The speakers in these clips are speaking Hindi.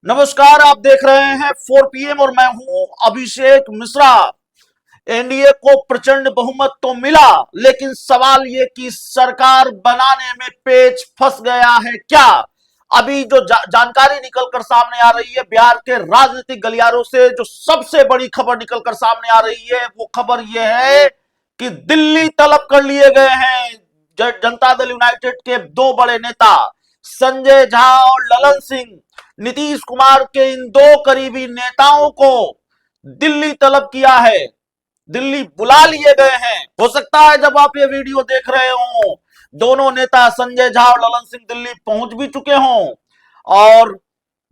नमस्कार, आप देख रहे हैं 4 PM और मैं हूं अभिषेक मिश्रा। एनडीए को प्रचंड बहुमत तो मिला, लेकिन सवाल ये कि सरकार बनाने में पेच फंस गया है क्या। अभी जो जानकारी निकलकर सामने आ रही है बिहार के राजनीतिक गलियारों से, जो सबसे बड़ी खबर निकलकर सामने आ रही है वो खबर ये है कि दिल्ली तलब कर लिए गए हैं जनता दल यूनाइटेड के दो बड़े नेता संजय झा और ललन सिंह। नीतीश कुमार के इन दो करीबी नेताओं को दिल्ली तलब किया है, दिल्ली बुला लिए गए हैं। हो सकता है जब आप ये वीडियो देख रहे हो दोनों नेता संजय झा और ललन सिंह दिल्ली पहुंच भी चुके हों, और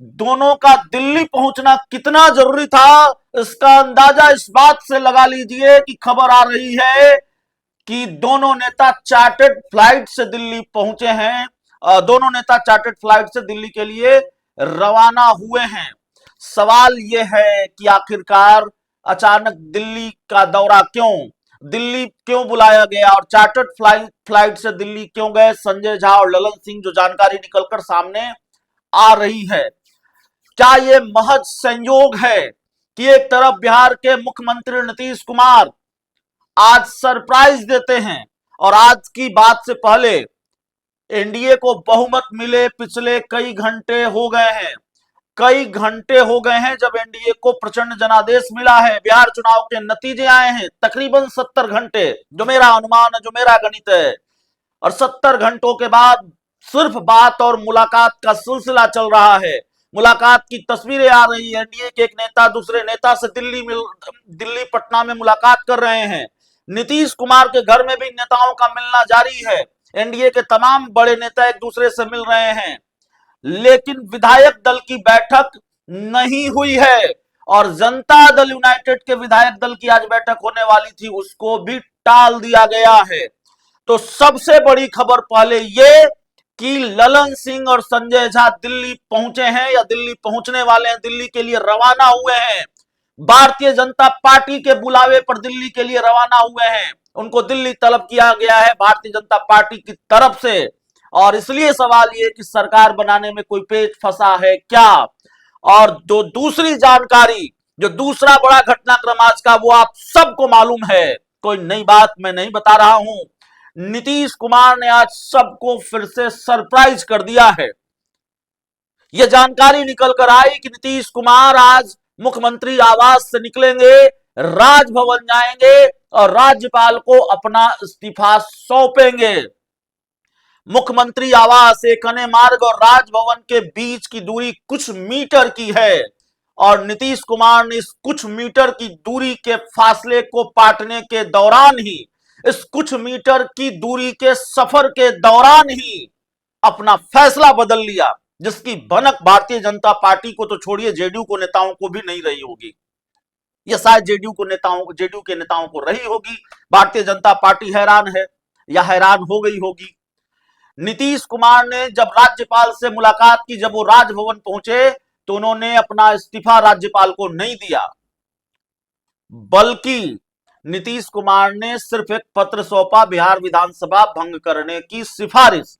दोनों का दिल्ली पहुंचना कितना जरूरी था इसका अंदाजा इस बात से लगा लीजिए कि खबर आ रही है कि दोनों नेता चार्टर्ड फ्लाइट से दिल्ली पहुंचे हैं। दोनों नेता चार्टर्ड फ्लाइट से दिल्ली के लिए रवाना हुए हैं। सवाल यह है कि आखिरकार अचानक दिल्ली का दौरा क्यों, दिल्ली क्यों बुलाया गया और चार्टर्ड फ्लाइट से दिल्ली क्यों गए संजय झा और ललन सिंह। जो जानकारी निकलकर सामने आ रही है, क्या यह महज संयोग है कि एक तरफ बिहार के मुख्यमंत्री नीतीश कुमार आज सरप्राइज देते हैं, और आज की बात से पहले एनडीए को बहुमत मिले पिछले कई घंटे हो गए हैं, कई घंटे हो गए हैं जब एनडीए को प्रचंड जनादेश मिला है। बिहार चुनाव के नतीजे आए हैं तकरीबन 70 घंटे, जो मेरा अनुमान है, जो मेरा गणित है, और 70 घंटों के बाद सिर्फ बात और मुलाकात का सिलसिला चल रहा है। मुलाकात की तस्वीरें आ रही है, एनडीए के एक नेता दूसरे नेता से दिल्ली पटना में मुलाकात कर रहे हैं। नीतीश कुमार के घर में भी नेताओं का मिलना जारी है, एनडीए के तमाम बड़े नेता एक दूसरे से मिल रहे हैं, लेकिन विधायक दल की बैठक नहीं हुई है। और जनता दल यूनाइटेड के विधायक दल की आज बैठक होने वाली थी, उसको भी टाल दिया गया है। तो सबसे बड़ी खबर पहले ये कि ललन सिंह और संजय झा दिल्ली पहुंचे हैं या दिल्ली पहुंचने वाले हैं, दिल्ली के लिए रवाना हुए हैं। भारतीय जनता पार्टी के बुलावे पर दिल्ली के लिए रवाना हुए हैं, उनको दिल्ली तलब किया गया है भारतीय जनता पार्टी की तरफ से। और इसलिए सवाल ये कि सरकार बनाने में कोई पेच फंसा है क्या। और जो दूसरी जानकारी, जो दूसरा बड़ा घटनाक्रम आज का, वो आप सबको मालूम है, कोई नई बात मैं नहीं बता रहा हूं। नीतीश कुमार ने आज सबको फिर से सरप्राइज कर दिया है। यह जानकारी निकल कर आई कि नीतीश कुमार आज मुख्यमंत्री आवास से निकलेंगे, राजभवन जाएंगे और राज्यपाल को अपना इस्तीफा सौंपेंगे। मुख्यमंत्री आवास, एक अन्य मार्ग और राजभवन के बीच की दूरी कुछ मीटर की है, और नीतीश कुमार ने इस कुछ मीटर की दूरी के फासले को पाटने के दौरान ही, इस कुछ मीटर की दूरी के सफर के दौरान ही अपना फैसला बदल लिया, जिसकी भनक भारतीय जनता पार्टी को तो छोड़िए, जेडीयू को नेताओं को भी नहीं रही होगी। यह शायद जेडीयू के नेताओं को रही होगी। भारतीय जनता पार्टी हैरान है या हैरान हो गई होगी। नीतीश कुमार ने जब राज्यपाल से मुलाकात की, जब वो राजभवन पहुंचे, तो उन्होंने अपना इस्तीफा राज्यपाल को नहीं दिया, बल्कि नीतीश कुमार ने सिर्फ एक पत्र सौंपा, बिहार विधानसभा भंग करने की सिफारिश,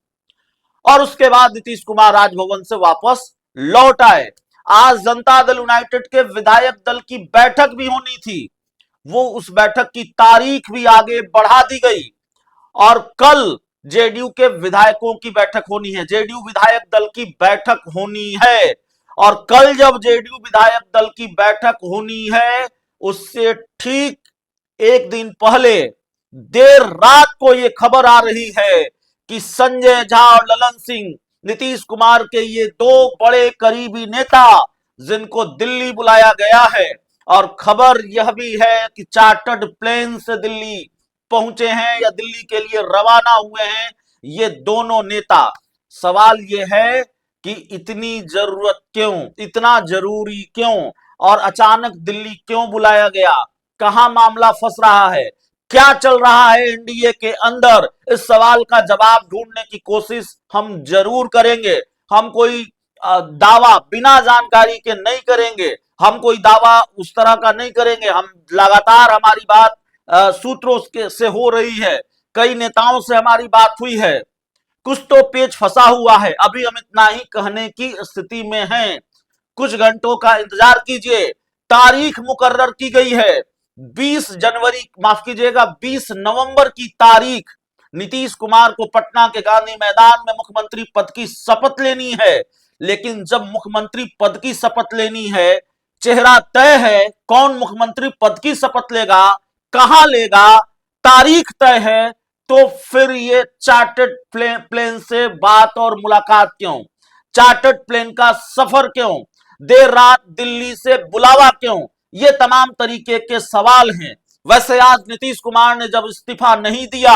और उसके बाद नीतीश कुमार राजभवन से वापस लौट आए। आज जनता दल यूनाइटेड के विधायक दल की बैठक भी होनी थी, वो उस बैठक की तारीख भी आगे बढ़ा दी गई, और कल जेडीयू के विधायकों की बैठक होनी है, जेडीयू विधायक दल की बैठक होनी है। और कल जब जेडीयू विधायक दल की बैठक होनी है, उससे ठीक एक दिन पहले देर रात को यह खबर आ रही है कि संजय झा और ललन सिंह, नीतीश कुमार के ये दो बड़े करीबी नेता, जिनको दिल्ली बुलाया गया है, और खबर यह भी है कि चार्टर्ड प्लेन से दिल्ली पहुंचे हैं या दिल्ली के लिए रवाना हुए हैं ये दोनों नेता। सवाल यह है कि इतनी जरूरत क्यों, इतना जरूरी क्यों, और अचानक दिल्ली क्यों बुलाया गया, कहां मामला फंस रहा है, क्या चल रहा है एनडीए के अंदर। इस सवाल का जवाब ढूंढने की कोशिश हम जरूर करेंगे। हम कोई दावा बिना जानकारी के नहीं करेंगे, हम कोई दावा उस तरह का नहीं करेंगे। हम लगातार, हमारी बात सूत्रों से हो रही है, कई नेताओं से हमारी बात हुई है, कुछ तो पेच फंसा हुआ है, अभी हम इतना ही कहने की स्थिति में हैं। कुछ घंटों का इंतजार कीजिए। तारीख मुकर्रर की गई है 20 जनवरी, माफ कीजिएगा 20 नवंबर की तारीख। नीतीश कुमार को पटना के गांधी मैदान में मुख्यमंत्री पद की शपथ लेनी है। लेकिन जब मुख्यमंत्री पद की शपथ लेनी है, चेहरा तय है कौन मुख्यमंत्री पद की शपथ लेगा, कहां लेगा, तारीख तय है, तो फिर ये चार्टर्ड प्लेन से बात और मुलाकात क्यों, चार्टर्ड प्लेन का सफर क्यों, देर रात दिल्ली से बुलावा क्यों, ये तमाम तरीके के सवाल हैं। वैसे आज नीतीश कुमार ने जब इस्तीफा नहीं दिया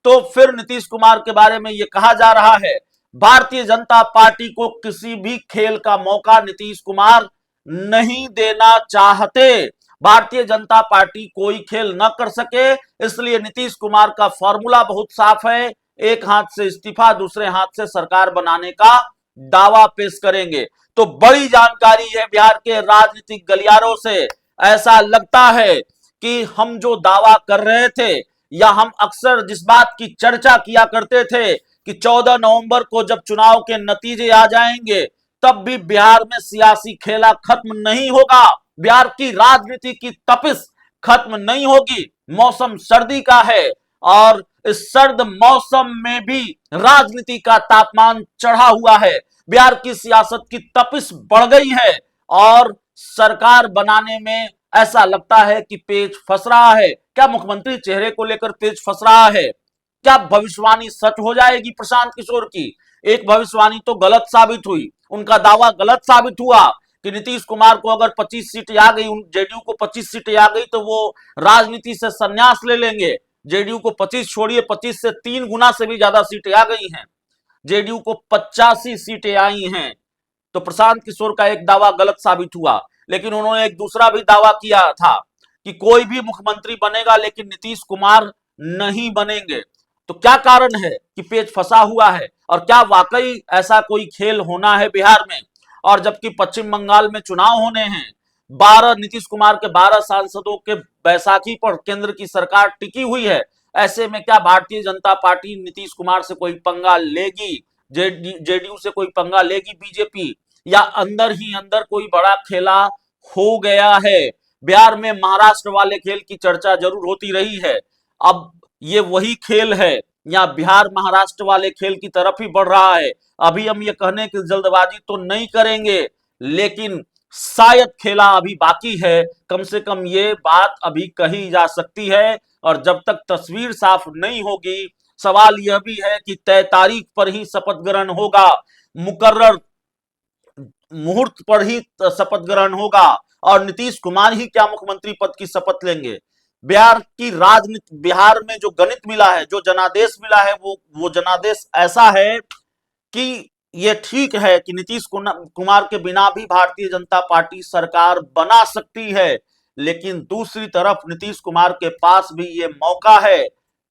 तो फिर नीतीश कुमार के बारे में यह कहा जा रहा है भारतीय जनता पार्टी को किसी भी खेल का मौका नीतीश कुमार नहीं देना चाहते। भारतीय जनता पार्टी कोई खेल न कर सके, इसलिए नीतीश कुमार का फॉर्मूला बहुत साफ है, एक हाथ से इस्तीफा, दूसरे हाथ से सरकार बनाने का दावा पेश करेंगे। तो बड़ी जानकारी है बिहार के राजनीतिक गलियारों से। ऐसा लगता है कि हम जो दावा कर रहे थे, या हम अक्सर जिस बात की चर्चा किया करते थे कि 14 नवंबर को जब चुनाव के नतीजे आ जाएंगे तब भी बिहार में सियासी खेला खत्म नहीं होगा, बिहार की राजनीति की तपिश खत्म नहीं होगी। मौसम सर्दी का है और इस सर्द मौसम में भी राजनीति का तापमान चढ़ा हुआ है, बिहार की सियासत की तपिश बढ़ गई है और सरकार बनाने में ऐसा लगता है कि पेच फंस रहा है। क्या मुख्यमंत्री चेहरे को लेकर पेच फंस रहा है? क्या भविष्यवाणी सच हो जाएगी प्रशांत किशोर की? एक भविष्यवाणी तो गलत साबित हुई, उनका दावा गलत साबित हुआ कि नीतीश कुमार को अगर 25 सीटें आ गई, जेडीयू को 25 सीटें आ गई तो वो राजनीति से संन्यास ले लेंगे। जेडीयू को 25 छोड़िए, 25 से 3 गुना से भी ज्यादा सीटें आ गई हैं, जेडीयू को 85 सीटें आई हैं। तो प्रशांत किशोर का एक दावा गलत साबित हुआ। लेकिन उन्होंने एक दूसरा भी दावा किया था कि कोई भी मुख्यमंत्री बनेगा लेकिन नीतीश कुमार नहीं बनेंगे। तो क्या कारण है कि पेच फंसा हुआ है, और क्या वाकई ऐसा कोई खेल होना है बिहार में? और जबकि पश्चिम बंगाल में चुनाव होने हैं, 12 नीतीश कुमार के 12 सांसदों के बैसाखी पर केंद्र की सरकार टिकी हुई है। ऐसे में क्या भारतीय जनता पार्टी नीतीश कुमार से कोई पंगा लेगी, जेडीयू से कोई पंगा लेगी बीजेपी, या अंदर ही अंदर कोई बड़ा खेला हो गया है? बिहार में महाराष्ट्र वाले खेल की चर्चा जरूर होती रही है, अब ये वही खेल है या बिहार महाराष्ट्र वाले खेल की तरफ ही बढ़ रहा है? अभी हम ये कहने की जल्दबाजी तो नहीं करेंगे, लेकिन शायद खेला अभी बाकी है, कम से कम ये बात अभी कही जा सकती है। और जब तक तस्वीर साफ नहीं होगी, सवाल यह भी है कि तय तारीख पर ही शपथ ग्रहण होगा, मुकर्रर मुहूर्त पर ही शपथ ग्रहण होगा, और नीतीश कुमार ही क्या मुख्यमंत्री पद की शपथ लेंगे? बिहार की राजनीति, बिहार में जो गणित मिला है, जो जनादेश मिला है, वो जनादेश ऐसा है कि ये ठीक है कि नीतीश कुमार के बिना भी भारतीय जनता पार्टी सरकार बना सकती है, लेकिन दूसरी तरफ नीतीश कुमार के पास भी ये मौका है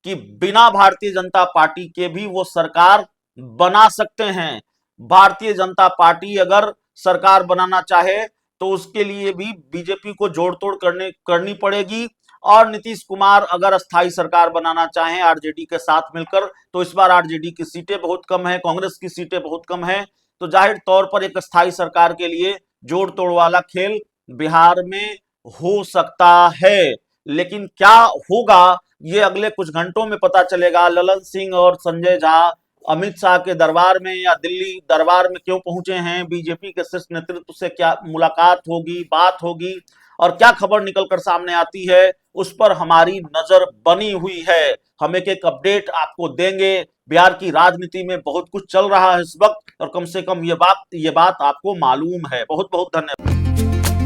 कि बिना भारतीय जनता पार्टी के भी वो सरकार बना सकते हैं। भारतीय जनता पार्टी अगर सरकार बनाना चाहे तो उसके लिए भी बीजेपी को जोड़ तोड़ करनी पड़ेगी, और नीतीश कुमार अगर अस्थाई सरकार बनाना चाहें आरजेडी के साथ मिलकर, तो इस बार आरजेडी की सीटें बहुत कम है, कांग्रेस की सीटें बहुत कम है, तो जाहिर तौर पर एक अस्थाई सरकार के लिए जोड़ तोड़ वाला खेल बिहार में हो सकता है। लेकिन क्या होगा ये अगले कुछ घंटों में पता चलेगा। ललन सिंह और संजय झा अमित शाह के दरबार में या दिल्ली दरबार में क्यों पहुंचे हैं, बीजेपी के शीर्ष नेतृत्व से क्या मुलाकात होगी, बात होगी, और क्या खबर निकलकर सामने आती है, उस पर हमारी नजर बनी हुई है। हम एक एक अपडेट आपको देंगे। बिहार की राजनीति में बहुत कुछ चल रहा है इस वक्त, और कम से कम ये बात आपको मालूम है। बहुत बहुत धन्यवाद।